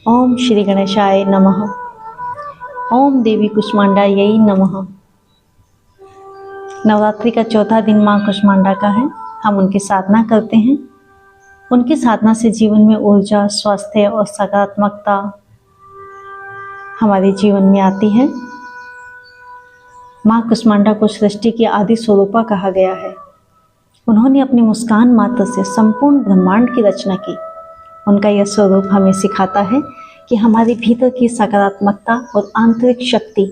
ओम श्री गणेशाय नमः। ओम देवी कुष्मांडायै नमः। नवरात्रि का चौथा दिन माँ कुष्मांडा का है। हम उनकी साधना करते हैं। उनकी साधना से जीवन में ऊर्जा, स्वास्थ्य और सकारात्मकता हमारे जीवन में आती है। माँ कुष्मांडा को सृष्टि की आदि स्वरूपा कहा गया है। उन्होंने अपनी मुस्कान मात्र से संपूर्ण ब्रह्मांड की रचना की। उनका यह स्वरूप हमें सिखाता है कि हमारे भीतर की सकारात्मकता और आंतरिक शक्ति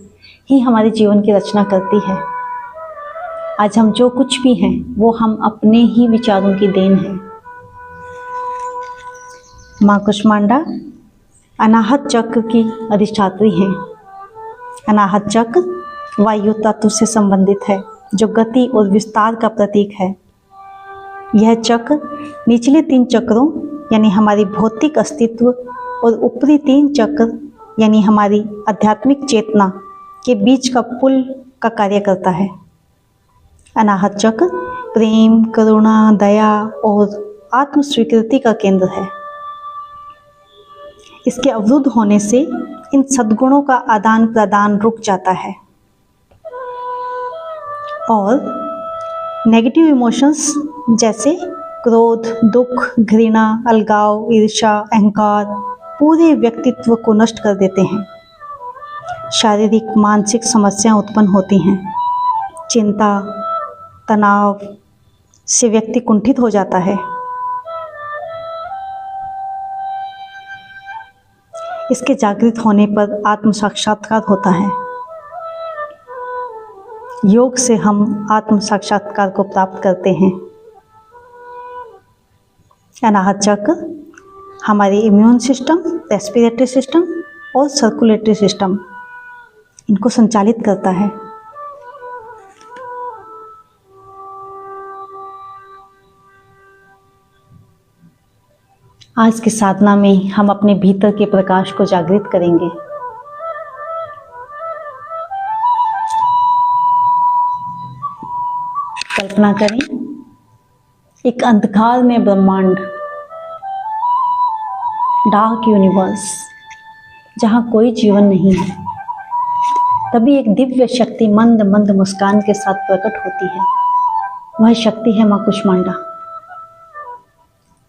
ही हमारे जीवन की रचना करती है। आज हम जो कुछ भी हैं वो हम अपने ही विचारों की देन है। माँ कुष्मांडा अनाहत चक्र की अधिष्ठात्री हैं। अनाहत चक्र वायु तत्व से संबंधित है, जो गति और विस्तार का प्रतीक है। यह चक्र निचले 3 चक्रों यानी हमारी भौतिक अस्तित्व और ऊपरी 3 चक्र यानी हमारी आध्यात्मिक चेतना के बीच का पुल का कार्य करता है। अनाहत चक्र प्रेम, करुणा, दया और आत्म स्वीकृति का केंद्र है। इसके अवरुद्ध होने से इन सद्गुणों का आदान प्रदान रुक जाता है और नेगेटिव इमोशंस जैसे क्रोध, दुख, घृणा, अलगाव, ईर्ष्या, अहंकार पूरे व्यक्तित्व को नष्ट कर देते हैं। शारीरिक, मानसिक समस्याएं उत्पन्न होती हैं। चिंता, तनाव से व्यक्ति कुंठित हो जाता है। इसके जागृत होने पर आत्म साक्षात्कार होता है। योग से हम आत्म साक्षात्कार को प्राप्त करते हैं। अनाहत चक्र हमारी इम्यून सिस्टम, रेस्पिरेटरी सिस्टम और सर्कुलेटरी सिस्टम इनको संचालित करता है। आज की साधना में हम अपने भीतर के प्रकाश को जागृत करेंगे। कल्पना करें, एक अंधकार में ब्रह्मांड, डार्क यूनिवर्स, जहाँ कोई जीवन नहीं है। तभी एक दिव्य शक्ति मंद मंद मुस्कान के साथ प्रकट होती है। वह शक्ति है माँ कुष्मांडा।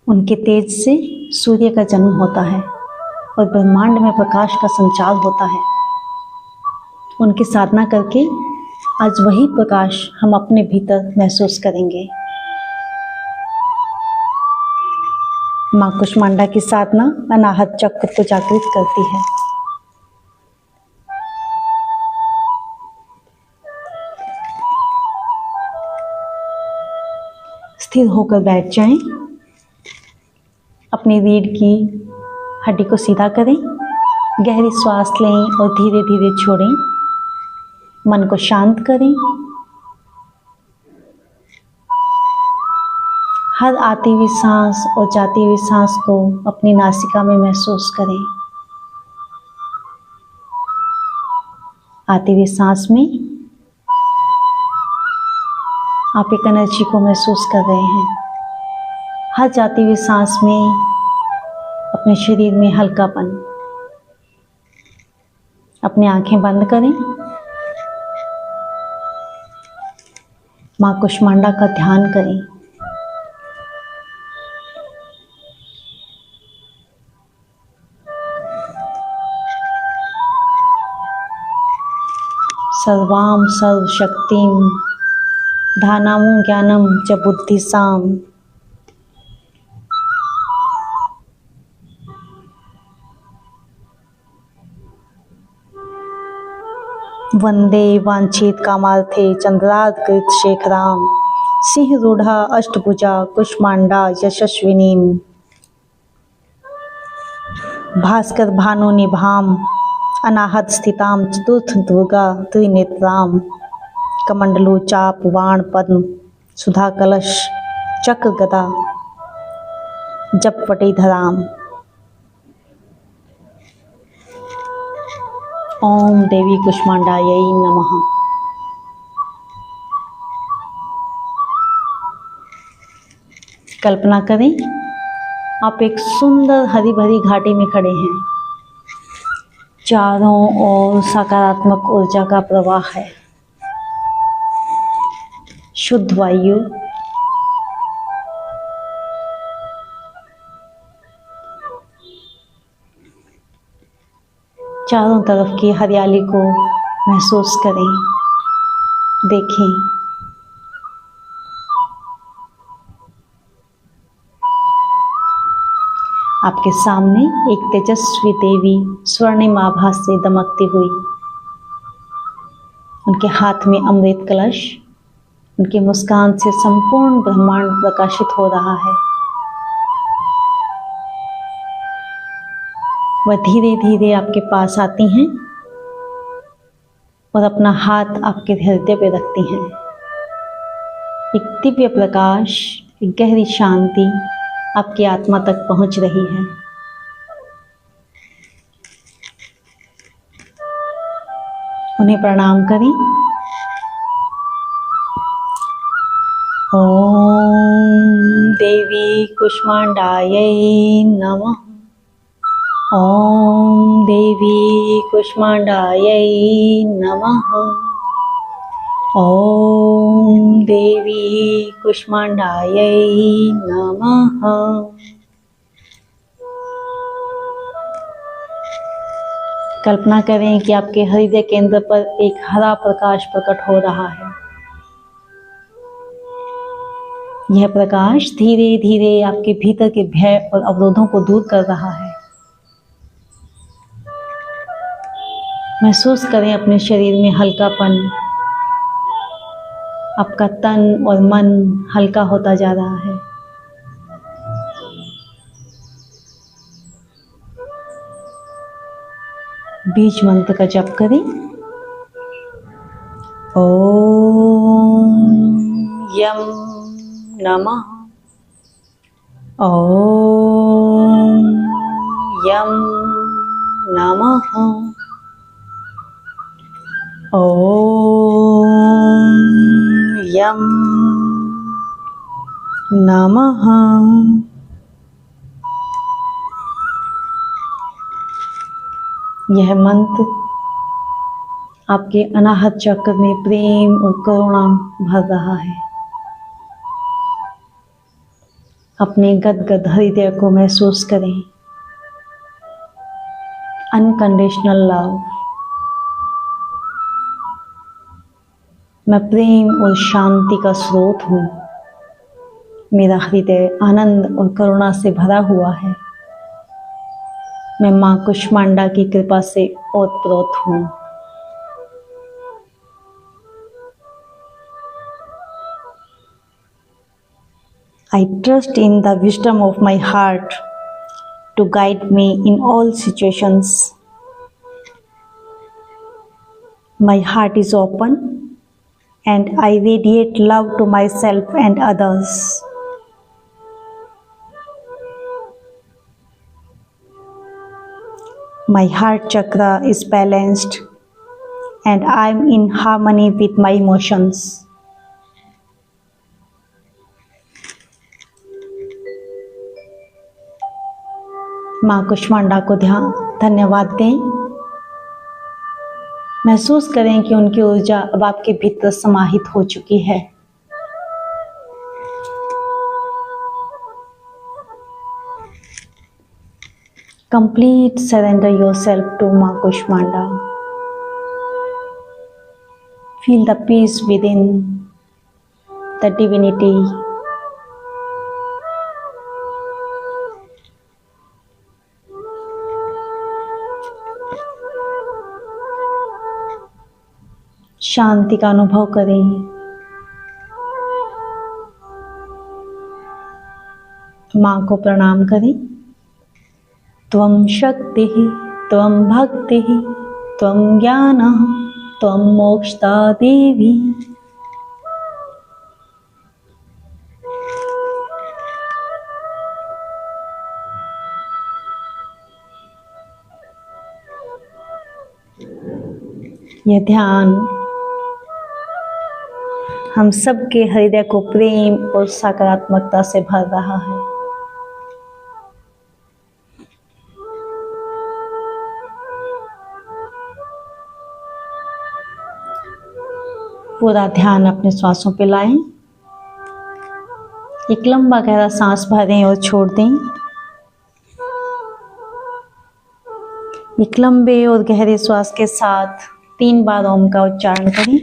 उनके तेज से सूर्य का जन्म होता है और ब्रह्मांड में प्रकाश का संचार होता है। उनकी साधना करके आज वही प्रकाश हम अपने भीतर महसूस करेंगे। माँ कुष्मांडा की साधना अनाहत चक्र को जागृत करती है। स्थिर होकर बैठ जाएं। अपनी रीढ़ की हड्डी को सीधा करें। गहरी श्वास लें और धीरे धीरे छोड़ें। मन को शांत करें। हर आती हुई सांस और जाती हुई सांस को अपनी नासिका में महसूस करें। आती हुई सांस में आप एक एनर्जी को महसूस कर रहे हैं। हर जाती हुई सांस में अपने शरीर में हल्कापन। अपनी आंखें बंद करें। माँ कुष्मांडा का ध्यान करें। सर्वाम सर्वशक्तिम धानामो ज्ञानम च बुद्धिसाम। वंदे वांछित कामार्थे चंद्रार्कृत शेखराम सिंह रूढ़ा अष्टभुजा कुष्मांडा यशस्विनीम। भास्कर भानु निभाम अनाहत स्थिताम चतुर्थ दुर्गा त्रिनेत्राम। कमंडलू चाप वाण पद्म सुधा कलश चक्र गदा जपवटी धराम। ओम देवी कुष्मांडायै नमः। कल्पना करें, आप एक सुंदर हरी भरी घाटी में खड़े हैं। चारों ओर सकारात्मक ऊर्जा का प्रवाह है। शुद्ध वायु चारों तरफ की हरियाली को महसूस करें, देखें। आपके सामने एक तेजस्वी देवी स्वर्णिम आभा से दमकती हुई, उनके हाथ में अमृत कलश, उनकी मुस्कान से संपूर्ण ब्रह्मांड प्रकाशित हो रहा है। वह धीरे धीरे आपके पास आती हैं और अपना हाथ आपके हृदय पे रखती हैं। एक दिव्य प्रकाश, एक गहरी शांति आपकी आत्मा तक पहुंच रही है। उन्हें प्रणाम करें। ओम देवी कुष्मांडायै नमः। ओम देवी कुष्मांडायै नमः। ओम देवी कुष्मांडायै नमः। कल्पना करें कि आपके हृदय केंद्र पर एक हरा प्रकाश प्रकट हो रहा है। यह प्रकाश धीरे धीरे आपके भीतर के भय और अवरोधों को दूर कर रहा है। महसूस करें अपने शरीर में हल्कापन, आपका तन और मन हल्का होता जा रहा है। बीज मंत्र का जप करें। ओम यम नमः। ओम यम नमः। ओम यम नमः। यह मंत्र आपके अनाहत चक्र में प्रेम और करुणा भर रहा है। अपने गदगद हृदय को महसूस करें। Unconditional love. मैं प्रेम और शांति का स्रोत हूँ। मेरा हृदय आनंद और करुणा से भरा हुआ है। मैं माँ कुष्मांडा की कृपा से ओतप्रोत हूँ। I trust in the wisdom of my heart to guide me in all situations. My heart is open and I radiate love to myself and others. My heart chakra is balanced and I am in harmony with my emotions. माँ कुष्मांडा को धन्यवाद दें। महसूस करें कि उनकी ऊर्जा अब आपके भीतर समाहित हो चुकी है। Complete surrender yourself to माँ Kushmanda. Feel the peace within, the divinity. शांति का अनुभव करें। माँ को प्रणाम करें। त्वं शक्तिः, त्वं भक्तिः, त्वं ज्ञानः, त्वं मोक्षदा देवी। यह ध्यान हम सबके हृदय को प्रेम और सकारात्मकता से भर रहा है। पूरा ध्यान अपने श्वासों पे लाएं। एक लंबा गहरा सांस भरें और छोड़ दें। एक लंबे और गहरे श्वास के साथ 3 बार ओम का उच्चारण करें।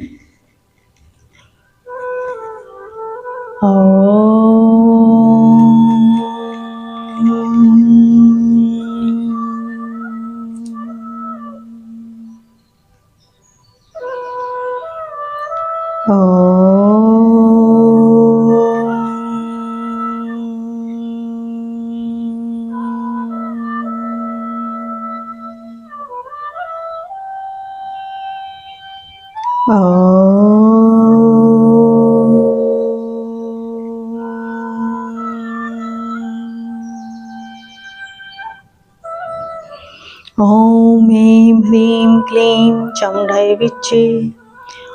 ओम ऐं ह्रीं क्लीं चमुण्डाय विच्चे।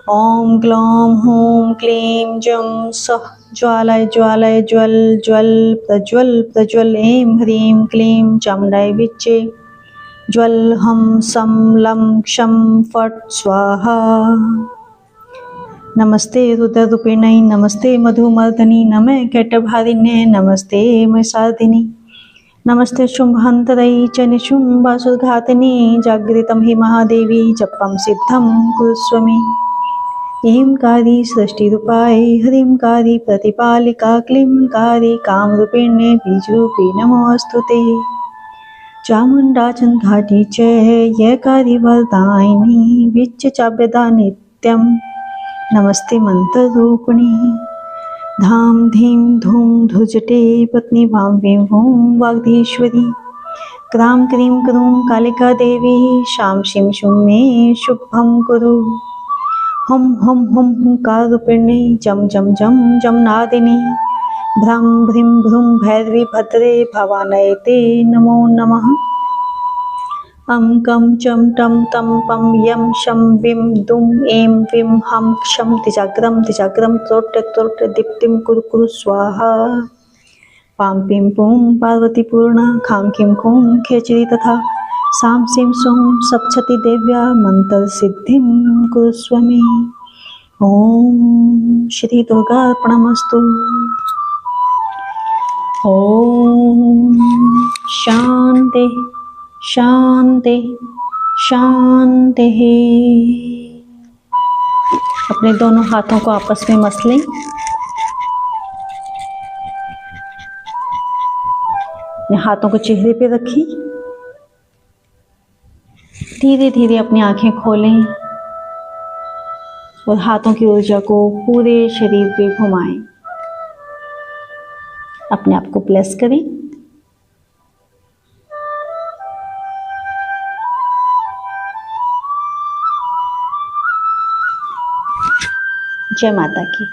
ओम ग्लौं हूं क्लीं जं सः ज्वालाय ज्वालाय ज्वल ज्वल प्रज्वल प्रज्वल। ऐं ह्रीं क्लीं चमुण्डाय विच्चे। ज्वल हम सं लं क्षं फट् स्वाहा। नमस्ते रुद्ररूपिण्यै नमस्ते मधुमर्दनी नमः कैटभारिण्ये नमस्ते महिषार्दिनी नमस्ते शुम्भन्तरै च निशुम्भासुरघातिनी जागृतं हि महादेवी जपं सिद्धं कुरुष्व मे। ऐंकारी सृष्टिरूपाय ह्रींकारी प्रतिपालिका क्लींकारी कामरूपिण्ये बीजरूपी नमोऽस्तु ते। चामुण्डा चन्द्रघाटी च यकारी वरदायिनी विच्च चाभ्यदा नित्यं नमस्ते मंत्ररूपिणी। धाम धीम धूम धुजटे पत्नी वाम वीं हूं वाग्धीश्वरी। क्रां क्रीं क्रूं कालिका देवी शां शीं शूं मे शुभं कुरु। हुं हुं हुं हुंकाररूपिणी जम जम जम जमनादिनी। भ्रां भ्रीं भ्रूं भैरवी भद्रे भवानये ते नमो नमः। अं कं चं टं तं पं यं शं विं दुं ऐं विं हं क्षं तिजाग्रं तिजाग्रं त्रोट त्रोट दीप्तिं कुरु कुरु स्वाहा। पां पीं पूं पार्वतीपूर्णा खां खीं खूं खेचरी तथा सां सीं सूं सप्तशती देव्या मन्त्रसिद्धिं कुरुष्व मे। ओम श्री दुर्गार्पणमस्तु। ओम शांति शांति शांति। अपने दोनों हाथों को आपस में मस लें। अपने हाथों को चेहरे पे रखें। धीरे धीरे अपनी आंखें खोलें और हाथों की ऊर्जा को पूरे शरीर पे घुमाएं। अपने आप को ब्लेस करें। जय माता की।